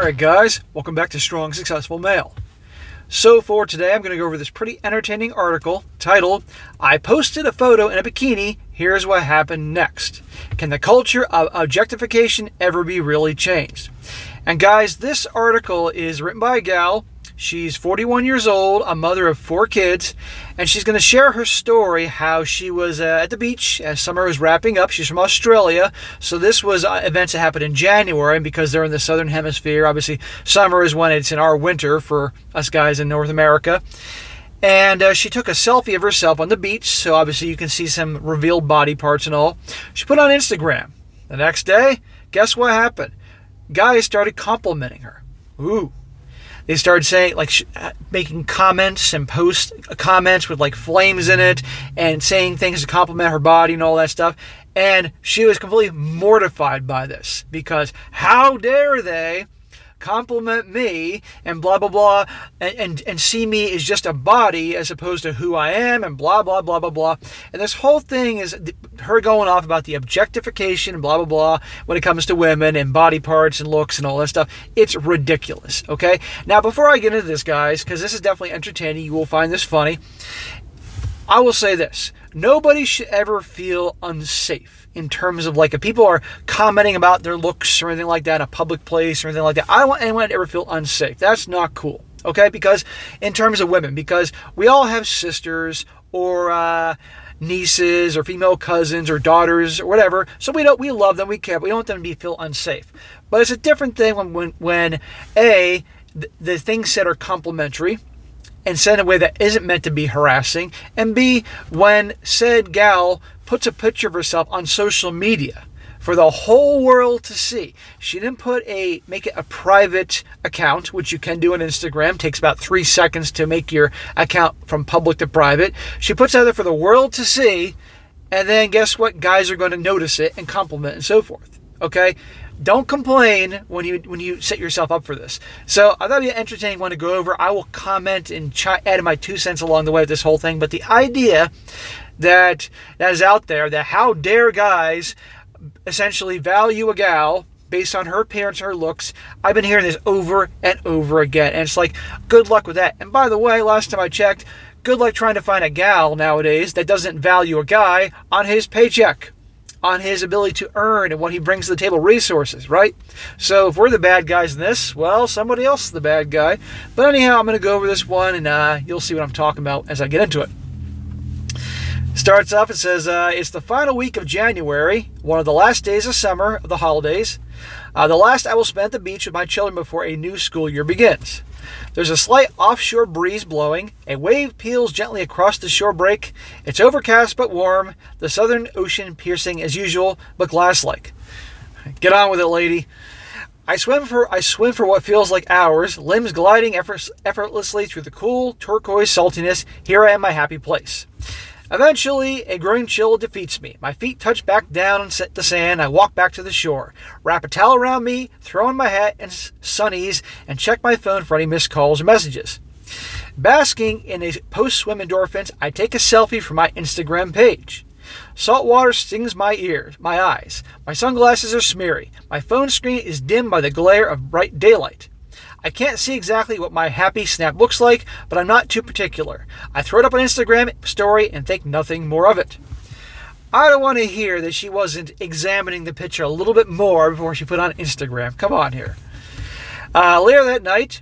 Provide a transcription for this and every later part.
Alright guys, welcome back to Strong Successful Male. So for today I'm going to go over this pretty entertaining article titled, I posted a photo in a bikini, here's what happened next. Can the culture of objectification ever be really changed? And guys, this article is written by a gal. She's 41 years old, a mother of 4 kids, and she's going to share her story how she was at the beach as summer was wrapping up. She's from Australia, so this was events that happened in January, and because they're in the southern hemisphere, obviously summer is when it's in our winter for us guys in North America. And she took a selfie of herself on the beach, so obviously you can see some revealed body parts and all. She put it on Instagram. The next day, guess what happened? Guys started complimenting her. Ooh. They started saying, like, making comments and post comments with, like, flames in it and saying things to compliment her body and all that stuff. And she was completely mortified by this because how dare they compliment me and blah, blah, blah, and see me as just a body as opposed to who I am and blah, blah, blah, blah, blah. And this whole thing is her going off about the objectification and blah, blah, blah when it comes to women and body parts and looks and all that stuff. It's ridiculous, okay? Now, before I get into this, guys, because this is definitely entertaining, you will find this funny, I will say this. Nobody should ever feel unsafe in terms of, like, if people are commenting about their looks or anything like that in a public place or anything like that. I don't want anyone to ever feel unsafe. That's not cool, okay? Because in terms of women, because we all have sisters or nieces or female cousins or daughters or whatever, so we love them, we care, but we don't want them to feel unsafe. But it's a different thing when the things said are complimentary and said in a way that isn't meant to be harassing, and B, when said gal puts a picture of herself on social media for the whole world to see. She didn't make it a private account, which you can do on Instagram. It takes about 3 seconds to make your account from public to private. She puts it out there for the world to see, and then guess what? Guys are going to notice it and compliment and so forth. Okay? Don't complain when you set yourself up for this. So I thought it'd be an entertaining one to go over. I will comment and add my 2 cents along the way with this whole thing. But the idea that is out there, that how dare guys essentially value a gal based on her appearance, her looks, I've been hearing this over and over again. And it's like, good luck with that. And by the way, last time I checked, good luck trying to find a gal nowadays that doesn't value a guy on his paycheck, on his ability to earn and what he brings to the table, resources, right? So if we're the bad guys in this, well, somebody else is the bad guy. But anyhow, I'm going to go over this one, and you'll see what I'm talking about as I get into it. Starts off, it says, it's the final week of January, one of the last days of summer of the holidays. The last I will spend at the beach with my children before a new school year begins. There's a slight offshore breeze blowing. A wave peels gently across the shore break. It's overcast but warm. The southern ocean piercing as usual, but glass-like. Get on with it, lady. I swim for what feels like hours, limbs gliding effortlessly through the cool turquoise saltiness. Here I am, my happy place. Eventually, a growing chill defeats me. My feet touch back down on the sand. I walk back to the shore, wrap a towel around me, throw on my hat and sunnies, and check my phone for any missed calls or messages. Basking in a post-swim endorphins, I take a selfie for my Instagram page. Salt water stings my eyes. My sunglasses are smeary. My phone screen is dimmed by the glare of bright daylight. I can't see exactly what my happy snap looks like, but I'm not too particular. I throw it up on Instagram story and think nothing more of it. I don't want to hear that she wasn't examining the picture a little bit more before she put it on Instagram. Come on here. Later that night,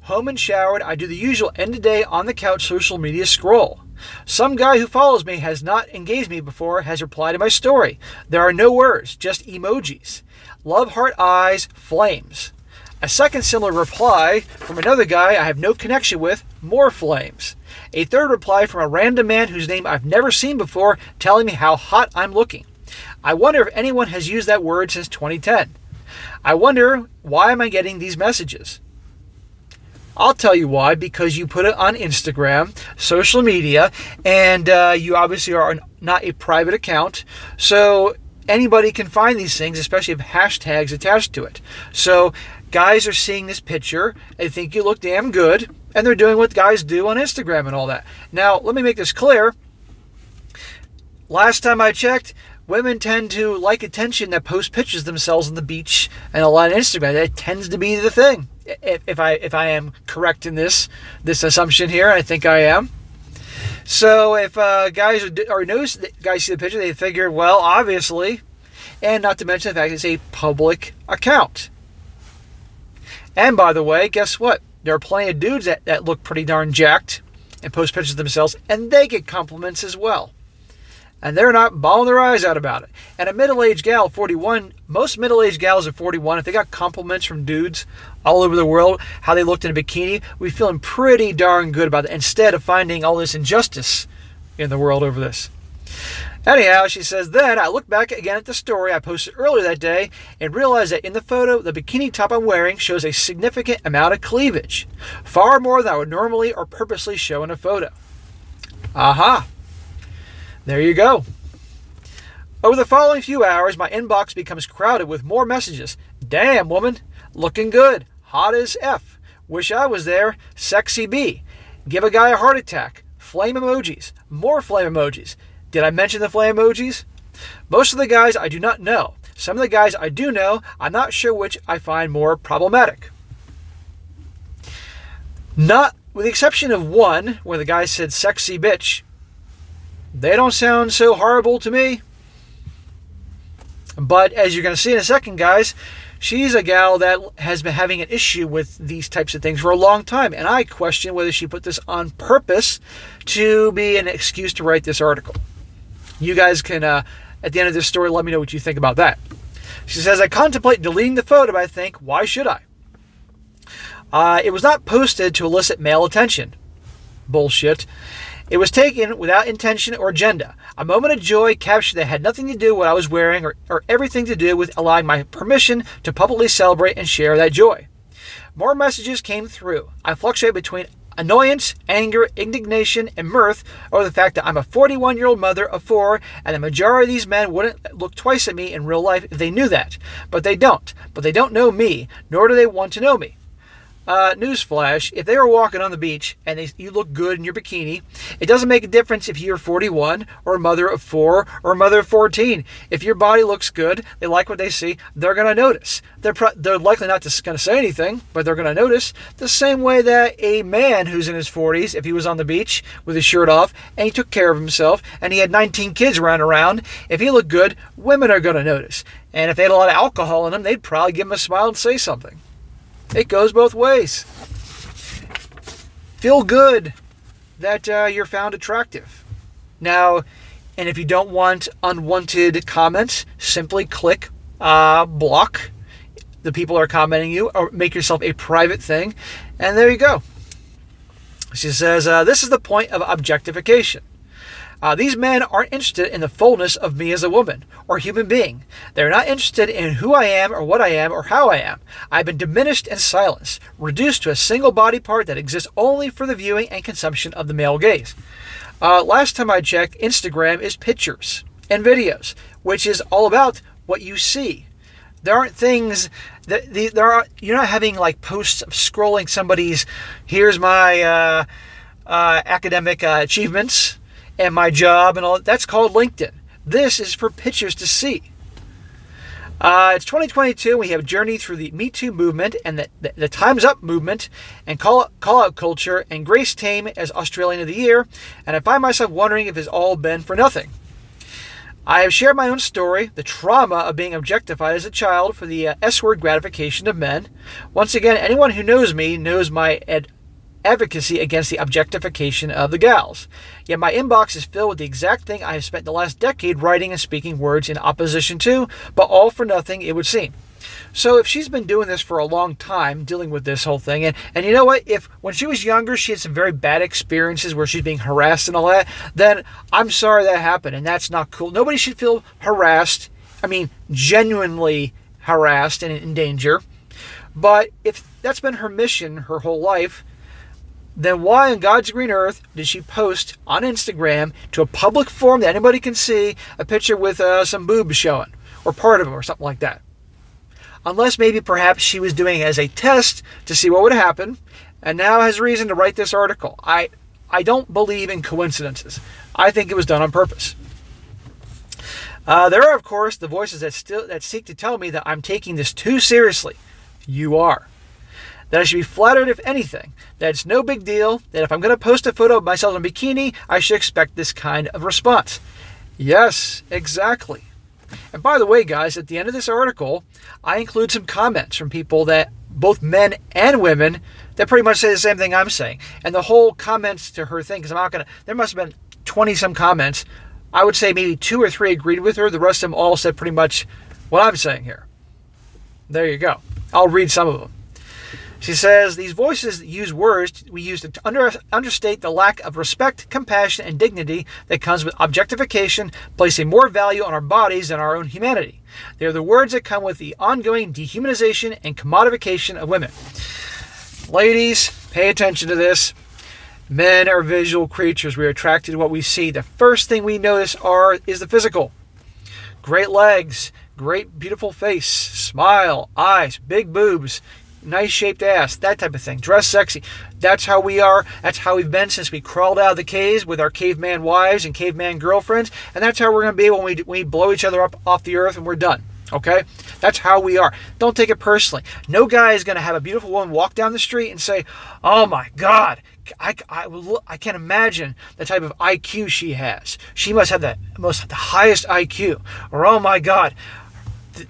home and showered, I do the usual end of day on the couch social media scroll. Some guy who follows me has not engaged me before has replied to my story. There are no words, just emojis. Love heart eyes, flames. A second similar reply from another guy I have no connection with, more flames. A third reply from a random man whose name I've never seen before, telling me how hot I'm looking. I wonder if anyone has used that word since 2010. I wonder, why am I getting these messages? I'll tell you why, because you put it on Instagram, social media, and you obviously are not a private account, so anybody can find these things, especially if hashtags attached to it. So guys are seeing this picture, they think you look damn good, and they're doing what guys do on Instagram and all that. Now, let me make this clear. Last time I checked, women tend to like attention that post pictures of themselves on the beach and a lot on Instagram. That tends to be the thing. If I am correct in this assumption here, I think I am. So if guys or notice that guys see the picture, they figure, well, obviously, and not to mention the fact it's a public account. And by the way, guess what? There are plenty of dudes that look pretty darn jacked and post pictures of themselves, and they get compliments as well. And they're not bawling their eyes out about it. And a middle-aged gal, 41, most middle-aged gals at 41, if they got compliments from dudes all over the world, how they looked in a bikini, we feeling pretty darn good about it, instead of finding all this injustice in the world over this. Anyhow, she says, then I look back again at the story I posted earlier that day and realized that in the photo, the bikini top I'm wearing shows a significant amount of cleavage. Far more than I would normally or purposely show in a photo. Aha. There you go. Over the following few hours, my inbox becomes crowded with more messages. Damn, woman. Looking good. Hot as F. Wish I was there. Sexy B. Give a guy a heart attack. Flame emojis. More flame emojis. Did I mention the flame emojis? Most of the guys I do not know. Some of the guys I do know, I'm not sure which I find more problematic. Not with the exception of one, where the guy said sexy bitch. They don't sound so horrible to me. But as you're going to see in a second, guys, she's a gal that has been having an issue with these types of things for a long time. And I question whether she put this on purpose to be an excuse to write this article. You guys can, at the end of this story, let me know what you think about that. She says, I contemplate deleting the photo, but I think, why should I? It was not posted to elicit male attention. Bullshit. It was taken without intention or agenda. A moment of joy captured that had nothing to do with what I was wearing or everything to do with allowing my permission to publicly celebrate and share that joy. More messages came through. I fluctuate between annoyance, anger, indignation, and mirth over the fact that I'm a 41-year-old mother of 4, and the majority of these men wouldn't look twice at me in real life if they knew that. But they don't. But they don't know me, nor do they want to know me. Newsflash, if they were walking on the beach and you look good in your bikini, it doesn't make a difference if you're 41 or a mother of 4 or a mother of 14. If your body looks good, they like what they see, they're going to notice. They're likely not just going to say anything, but they're going to notice, the same way that a man who's in his 40s, if he was on the beach with his shirt off and he took care of himself and he had 19 kids running around, if he looked good, women are going to notice. And if they had a lot of alcohol in them, they'd probably give him a smile and say something. It goes both ways. Feel good that you're found attractive. Now, and if you don't want unwanted comments, simply click block the people that are commenting you, or make yourself a private thing, and there you go. She says, this is the point of objectification. These men aren't interested in the fullness of me as a woman or human being. They're not interested in who I am or what I am or how I am. I've been diminished and silenced, reduced to a single body part that exists only for the viewing and consumption of the male gaze. Last time I checked, Instagram is pictures and videos, which is all about what you see. There aren't things that you're not having like posts of scrolling somebody's, here's my academic achievements and my job and all. That's called LinkedIn. This is for pictures to see. It's 2022. We have a journey through the Me Too movement and the Time's Up movement and call out culture and Grace Tame as Australian of the Year. And I find myself wondering if it's all been for nothing. I have shared my own story, the trauma of being objectified as a child for the S-word gratification of men. Once again, anyone who knows me knows my advocacy against the objectification of the gals. Yet my inbox is filled with the exact thing I have spent the last decade writing and speaking words in opposition to, but all for nothing, it would seem. So if she's been doing this for a long time, dealing with this whole thing, and you know what, if when she was younger she had some very bad experiences where she's being harassed and all that, then I'm sorry that happened, and that's not cool. Nobody should feel harassed, I mean genuinely harassed and in danger. But if that's been her mission her whole life, then why on God's green earth did she post on Instagram to a public forum that anybody can see a picture with some boobs showing, or part of them, or something like that? Unless maybe perhaps she was doing it as a test to see what would happen, and now has reason to write this article. I don't believe in coincidences. I think it was done on purpose. There are, of course, the voices that seek to tell me that I'm taking this too seriously. You are. That I should be flattered, if anything. That it's no big deal. That if I'm going to post a photo of myself in a bikini, I should expect this kind of response. Yes, exactly. And by the way, guys, at the end of this article, I include some comments from people that, both men and women, that pretty much say the same thing I'm saying. And the whole comments to her thing, because I'm not going to, there must have been 20-some comments. I would say maybe 2 or 3 agreed with her. The rest of them all said pretty much what I'm saying here. There you go. I'll read some of them. She says, these voices use words we use to understate the lack of respect, compassion, and dignity that comes with objectification, placing more value on our bodies than our own humanity. They are the words that come with the ongoing dehumanization and commodification of women. Ladies, pay attention to this. Men are visual creatures. We are attracted to what we see. The first thing we notice is the physical. Great legs, great beautiful face, smile, eyes, big boobs, nice shaped ass, that type of thing. Dress sexy. That's how we are. That's how we've been since we crawled out of the caves with our caveman wives and caveman girlfriends. And that's how we're going to be when we blow each other up off the earth and we're done. Okay? That's how we are. Don't take it personally. No guy is going to have a beautiful woman walk down the street and say, oh my God, I can't imagine the type of IQ she has. She must have the highest IQ. Or oh my God,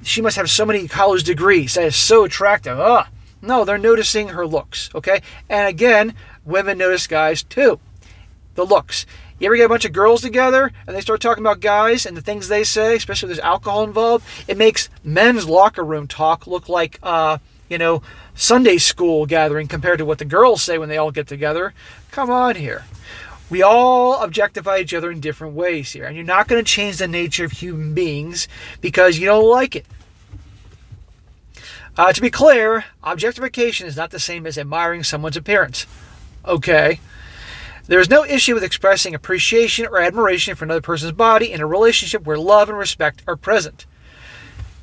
she must have so many college degrees. That is so attractive. Ugh. No, they're noticing her looks, okay? And again, women notice guys too. The looks. You ever get a bunch of girls together and they start talking about guys and the things they say, especially if there's alcohol involved, it makes men's locker room talk look like, Sunday school gathering compared to what the girls say when they all get together. Come on here. We all objectify each other in different ways here, and you're not going to change the nature of human beings because you don't like it. To be clear, objectification is not the same as admiring someone's appearance. Okay? There is no issue with expressing appreciation or admiration for another person's body in a relationship where love and respect are present.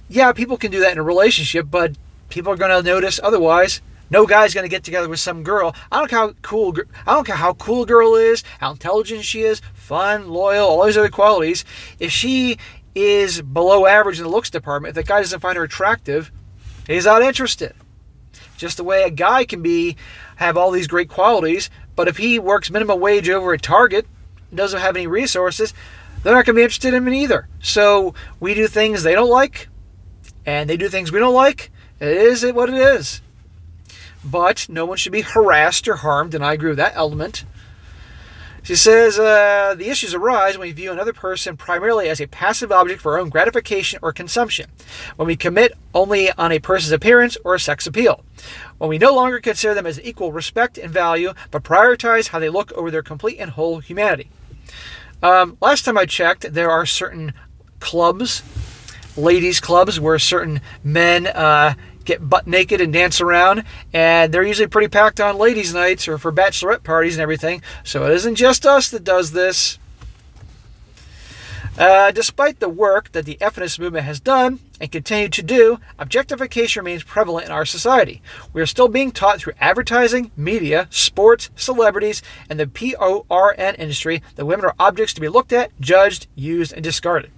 Yeah, people can do that in a relationship, but people are going to notice otherwise. No guy's going to get together with some girl. I don't care how cool a girl is, how intelligent she is, fun, loyal, all these other qualities. If she is below average in the looks department, if the guy doesn't find her attractive, he's not interested. Just the way a guy can have all these great qualities, but if he works minimum wage over at Target and doesn't have any resources, they're not going to be interested in him either. So we do things they don't like, and they do things we don't like. It is what it is. But no one should be harassed or harmed, and I agree with that element. She says, the issues arise when we view another person primarily as a passive object for our own gratification or consumption, when we commit only on a person's appearance or sex appeal, when we no longer consider them as equal respect and value, but prioritize how they look over their complete and whole humanity. Last time I checked, there are certain clubs, ladies' clubs, where certain men get butt naked and dance around, and they're usually pretty packed on ladies' nights or for bachelorette parties and everything, so it isn't just us that does this. Despite the work that the feminist movement has done and continue to do, objectification remains prevalent in our society. We are still being taught through advertising, media, sports, celebrities, and the PORN industry that women are objects to be looked at, judged, used, and discarded.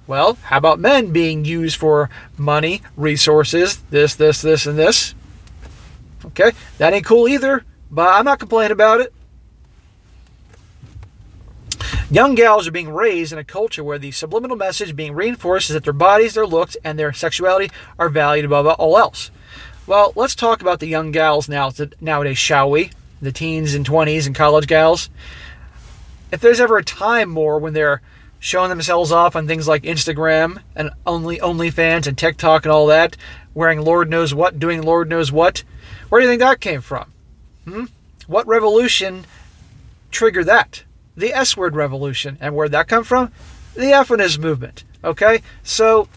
Well, how about men being used for money, resources, this, and this? Okay, that ain't cool either, but I'm not complaining about it. Young gals are being raised in a culture where the subliminal message being reinforced is that their bodies, their looks, and their sexuality are valued above all else. Well, let's talk about the young gals nowadays, shall we? The teens and 20s and college gals. If there's ever a time more when they're showing themselves off on things like Instagram and OnlyFans and TikTok and all that, wearing Lord knows what, doing Lord knows what, where do you think that came from? What revolution triggered that? The S-word revolution. And where'd that come from? The feminist movement. Okay? So,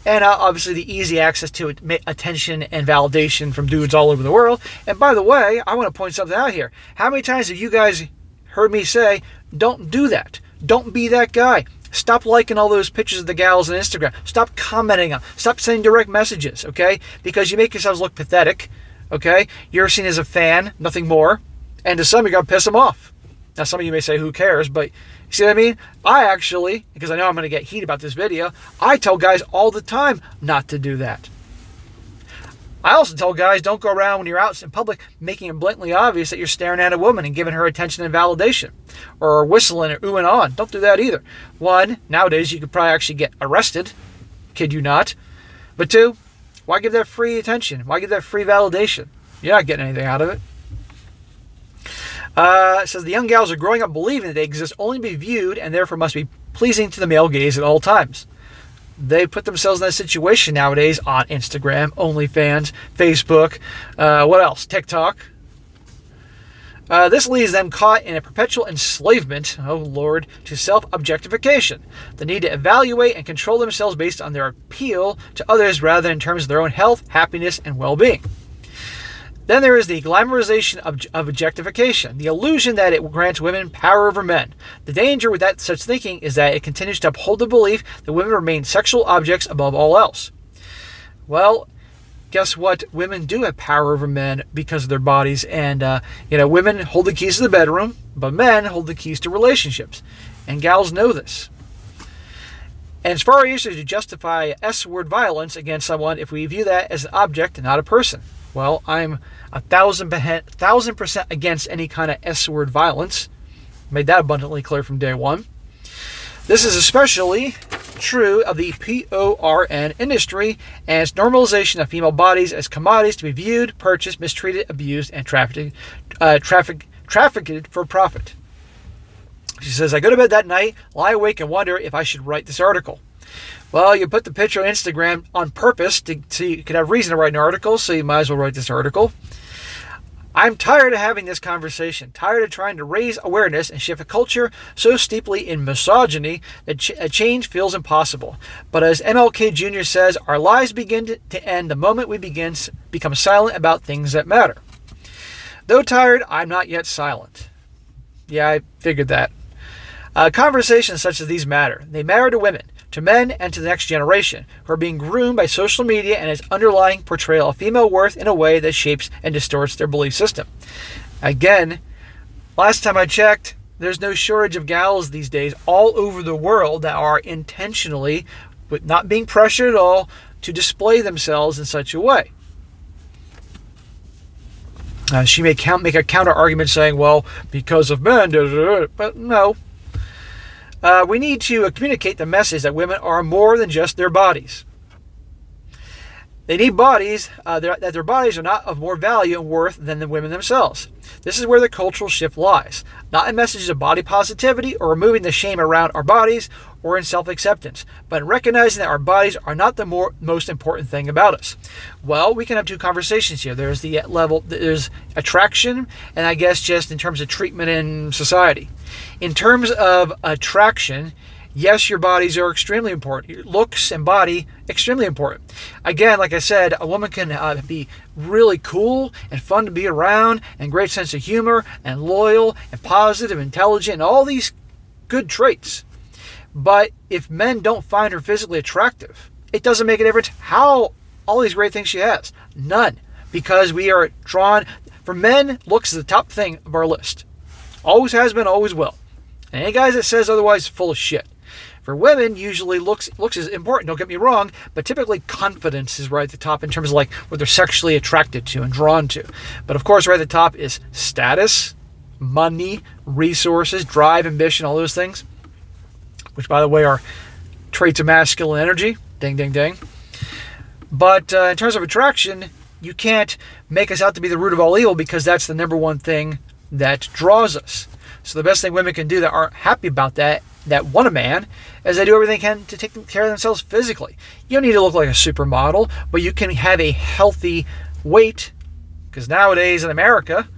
and obviously the easy access to attention and validation from dudes all over the world. And by the way, I want to point something out here. How many times have you guys heard me say, don't do that? Don't be that guy. Stop liking all those pictures of the gals on Instagram. Stop commenting on them. Stop sending direct messages, okay? Because you make yourselves look pathetic, okay? You're seen as a fan, nothing more. And to some, you're going to piss them off. Now, some of you may say, who cares? But See what I mean? I actually, because I know I'm going to get heat about this video, I tell guys all the time not to do that. I also tell guys, don't go around when you're out in public making it blatantly obvious that you're staring at a woman and giving her attention and validation, or whistling or oohing on. Don't do that either. One, nowadays you could probably actually get arrested. Kid you not. But two, why give that free attention? Why give that free validation? You're not getting anything out of it. It says the young gals are growing up believing that they exist only to be viewed and therefore must be pleasing to the male gaze at all times. They put themselves in that situation nowadays on Instagram, OnlyFans, Facebook, what else? TikTok. This leaves them caught in a perpetual enslavement, oh Lord, to self-objectification. The need to evaluate and control themselves based on their appeal to others rather than in terms of their own health, happiness, and well-being. Then there is the glamorization of objectification, the illusion that it grants women power over men. The danger with that such thinking is that it continues to uphold the belief that women remain sexual objects above all else. Well, guess what? Women do have power over men because of their bodies, and women hold the keys to the bedroom, but men hold the keys to relationships, and gals know this. And it's far easier to justify S-word violence against someone if we view that as an object and not a person. Well, I'm 1,000% against any kind of S-word violence. Made that abundantly clear from day one. This is especially true of the porn industry and its normalization of female bodies as commodities to be viewed, purchased, mistreated, abused, and trafficked for profit. She says, I go to bed that night, lie awake, and wonder if I should write this article. Well, you put the picture on Instagram on purpose so you could have reason to write an article, so you might as well write this article. I'm tired of having this conversation, tired of trying to raise awareness and shift a culture so steeply in misogyny that a change feels impossible. But as MLK Jr. says, our lives begin to end the moment we become silent about things that matter. Though tired, I'm not yet silent. Yeah, I figured that. Conversations such as these matter. They matter to women, to men, and to the next generation, who are being groomed by social media and its underlying portrayal of female worth in a way that shapes and distorts their belief system. Again, last time I checked, there's no shortage of gals these days all over the world that are intentionally, with not being pressured at all, to display themselves in such a way. She may make a counter argument saying, well, because of men, but no. We need to communicate the message that women are more than just their bodies. They need bodies, that their bodies are not of more value and worth than the women themselves. This is where the cultural shift lies, not in messages of body positivity or removing the shame around our bodies or in self-acceptance, but in recognizing that our bodies are not the most important thing about us. Well, we can have two conversations here. There's the level, there's attraction, and I guess just in terms of treatment in society. In terms of attraction, yes, your bodies are extremely important. Your looks and body, extremely important. Again, like I said, a woman can be really cool and fun to be around, and great sense of humor, and loyal, and positive, intelligent, and all these good traits. But if men don't find her physically attractive, it doesn't make a difference how all these great things she has. None. Because we are drawn, for men, looks is the top thing of our list. Always has been, always will. And any guys that says otherwise is full of shit. For women, usually looks is important, don't get me wrong, but typically confidence is right at the top in terms of like what they're sexually attracted to and drawn to. But of course, right at the top is status, money, resources, drive, ambition, all those things, which by the way are traits of masculine energy. Ding, ding, ding. But in terms of attraction, you can't make us out to be the root of all evil because that's the number one thing that draws us. So the best thing women can do that aren't happy about that want a man, is they do everything they can to take care of themselves physically. You don't need to look like a supermodel, but you can have a healthy weight, because nowadays in America,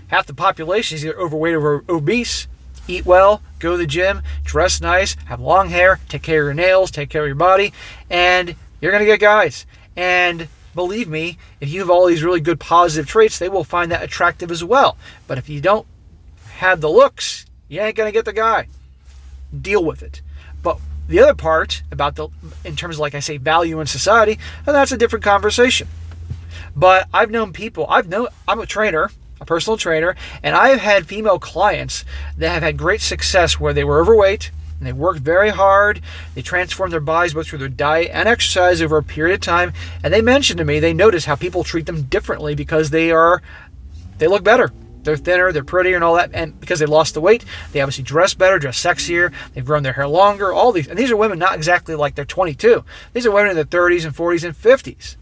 half the population is either overweight or obese. Eat well, go to the gym, dress nice, have long hair, take care of your nails, take care of your body, and you're going to get guys. And believe me, if you have all these really good positive traits, they will find that attractive as well. But if you don't have the looks, you ain't going to get the guy. Deal with it. But the other part about in terms of, like I say, value in society, and that's a different conversation. But I've known people, I'm a trainer, a personal trainer, and I've had female clients that have had great success where they were overweight and they worked very hard. They transformed their bodies both through their diet and exercise over a period of time, and they mentioned to me they notice how people treat them differently because they look better. They're thinner, they're prettier and all that, and because they lost the weight, they obviously dress better, dress sexier, they've grown their hair longer, all these. And these are women not exactly like they're 22. These are women in their 30s and 40s and 50s.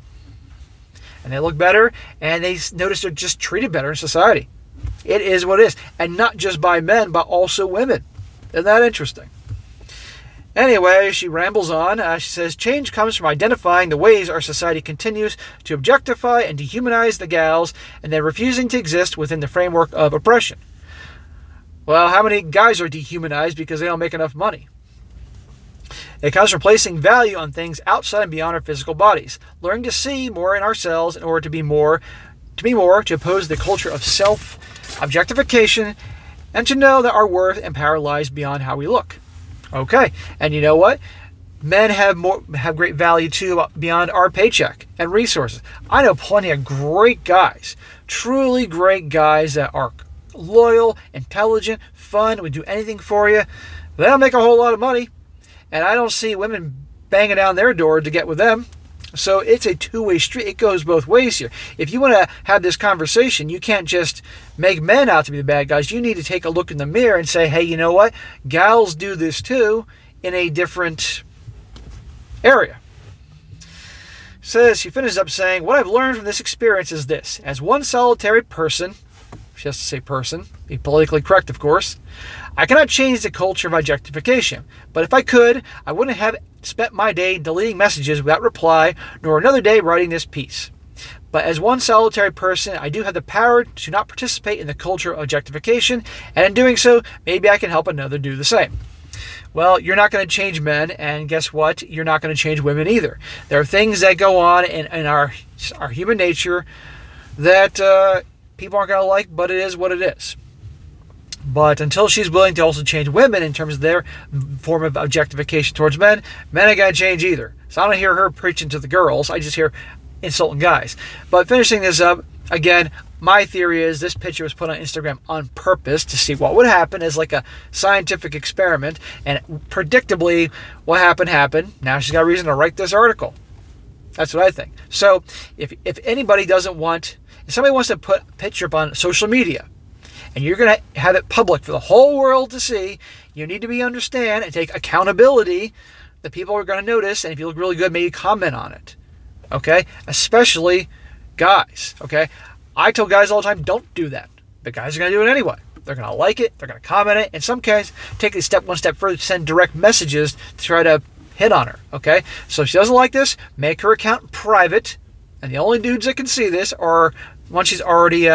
And they look better, and they notice they're just treated better in society. It is what it is. And not just by men, but also women. Isn't that interesting? Anyway, she rambles on. She says, change comes from identifying the ways our society continues to objectify and dehumanize the gals, and then refusing to exist within the framework of oppression. Well, how many guys are dehumanized because they don't make enough money? It comes from placing value on things outside and beyond our physical bodies, learning to see more in ourselves in order to be more, to oppose the culture of self-objectification, and to know that our worth and power lies beyond how we look. Okay, and you know what? Men have great value too beyond our paycheck and resources. I know plenty of great guys, truly great guys that are loyal, intelligent, fun, would do anything for you. They don't make a whole lot of money, and I don't see women banging down their door to get with them. So it's a two-way street. It goes both ways here. If you want to have this conversation, you can't just make men out to be the bad guys. You need to take a look in the mirror and say, hey, you know what? Gals do this too in a different area. She finishes up saying, what I've learned from this experience is this. As one solitary person, she has to say person, be politically correct, of course, I cannot change the culture of objectification, but if I could, I wouldn't have spent my day deleting messages without reply, nor another day writing this piece. But as one solitary person, I do have the power to not participate in the culture of objectification, and in doing so, maybe I can help another do the same. Well, you're not going to change men, and guess what? You're not going to change women either. There are things that go on in our human nature that people aren't going to like, but it is what it is. But until she's willing to also change women in terms of their form of objectification towards men ain't going to change either. So I don't hear her preaching to the girls. I just hear insulting guys. But finishing this up, again, my theory is this picture was put on Instagram on purpose to see what would happen as like a scientific experiment. And predictably, what happened. Now she's got a reason to write this article. That's what I think. So if anybody doesn't want, if somebody wants to put a picture up on social media, and you're going to have it public for the whole world to see, you need to understand and take accountability that people are going to notice, and if you look really good, maybe comment on it. Okay? Especially guys. Okay? I tell guys all the time, don't do that. But guys are going to do it anyway. They're going to like it. They're going to comment it. In some cases, take it one step further, send direct messages to try to hit on her. Okay? So if she doesn't like this, make her account private, and the only dudes that can see this are once she's already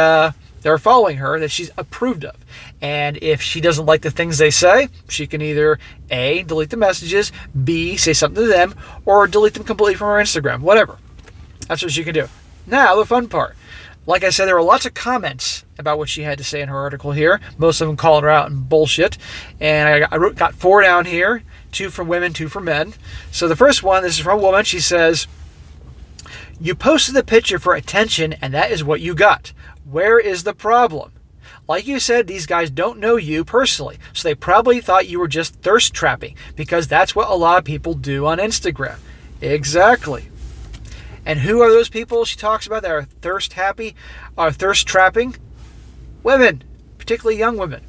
they're following her that she's approved of. And if she doesn't like the things they say, she can either A, delete the messages, B, say something to them, or delete them completely from her Instagram, whatever. That's what she can do. Now, the fun part. Like I said, there were lots of comments about what she had to say in her article here, most of them calling her out and bullshit. And I got 4 down here, 2 from women, 2 from men. So the first one, this is from a woman. She says, you posted the picture for attention, and that is what you got. Where is the problem? Like you said, these guys don't know you personally, so they probably thought you were just thirst trapping, because that's what a lot of people do on Instagram. Exactly. And who are those people she talks about that are thirst trapping? Women, particularly young women.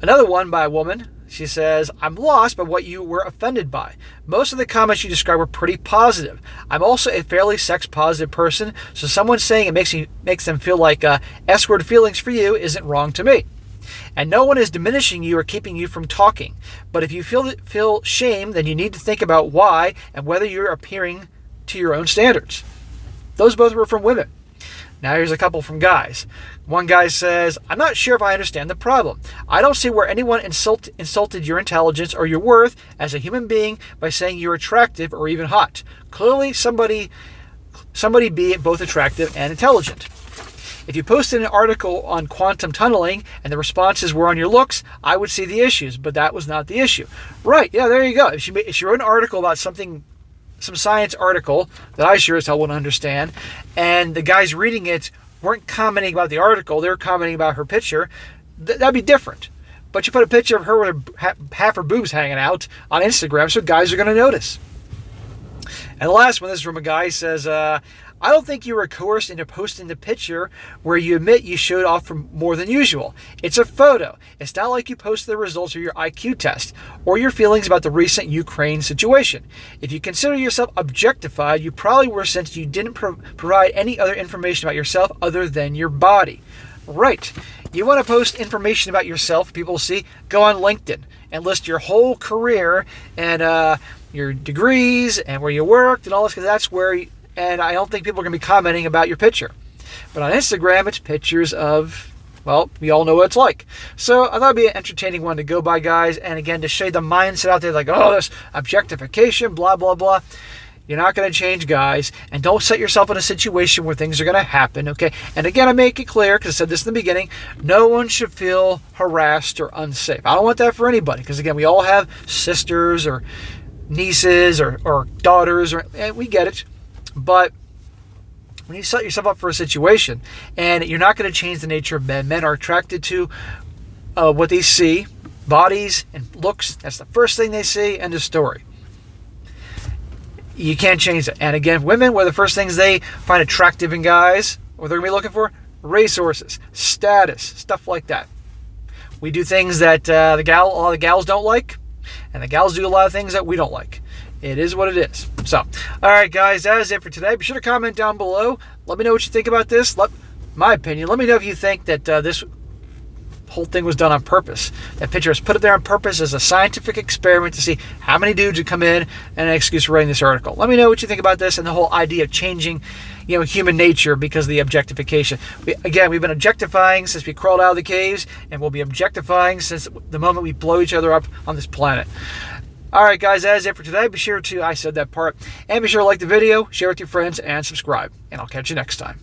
Another one by a woman. She says, I'm lost by what you were offended by. Most of the comments you described were pretty positive. I'm also a fairly sex-positive person, so someone saying it makes them feel like S-word feelings for you isn't wrong to me. And no one is diminishing you or keeping you from talking. But if you feel shame, then you need to think about why and whether you're appearing to your own standards. Those both were from women. Now here's a couple from guys. One guy says, I'm not sure if I understand the problem. I don't see where anyone insulted your intelligence or your worth as a human being by saying you're attractive or even hot. Clearly somebody be both attractive and intelligent. If you posted an article on quantum tunneling and the responses were on your looks, I would see the issues, but that was not the issue. Right, yeah, there you go. If she wrote an article about something, some science article that I sure as hell wouldn't understand, and the guys reading it weren't commenting about the article, they were commenting about her picture, that'd be different. But you put a picture of her with half her boobs hanging out on Instagram, so guys are going to notice. And the last one, this is from a guy, he says, I don't think you were coerced into posting the picture where you admit you showed off for more than usual. It's a photo. It's not like you posted the results of your IQ test or your feelings about the recent Ukraine situation. If you consider yourself objectified, you probably were, since you didn't provide any other information about yourself other than your body. Right. You want to post information about yourself people see, go on LinkedIn and list your whole career and your degrees and where you worked and all this, because that's where... And I don't think people are going to be commenting about your picture. But on Instagram, it's pictures of, well, we all know what it's like. So I thought it'd be an entertaining one to go by, guys. And again, to show you the mindset out there, like, oh, this objectification, blah, blah, blah. You're not going to change, guys. And don't set yourself in a situation where things are going to happen, okay? And again, I make it clear, because I said this in the beginning, no one should feel harassed or unsafe. I don't want that for anybody, because again, we all have sisters or nieces or daughters, and we get it. But when you set yourself up for a situation and you're not going to change the nature of men, men are attracted to what they see, bodies and looks. That's the first thing they see, end of story. You can't change it. And again, women, what are the first things they find attractive in guys? What they're going to be looking for? Resources, status, stuff like that. We do things that a lot of the gals don't like, and the gals do a lot of things that we don't like. It is what it is. So, all right, guys, that is it for today. Be sure to comment down below. Let me know what you think about this. My opinion. Let me know if you think that this whole thing was done on purpose. That picture was put there on purpose as a scientific experiment to see how many dudes would come in and an excuse for writing this article. Let me know what you think about this and the whole idea of changing, human nature because of the objectification. Again, we've been objectifying since we crawled out of the caves, and we'll be objectifying since the moment we blow each other up on this planet. All right, guys, that is it for today. Be sure to, I said that part, and be sure to like the video, share with your friends, and subscribe. And I'll catch you next time.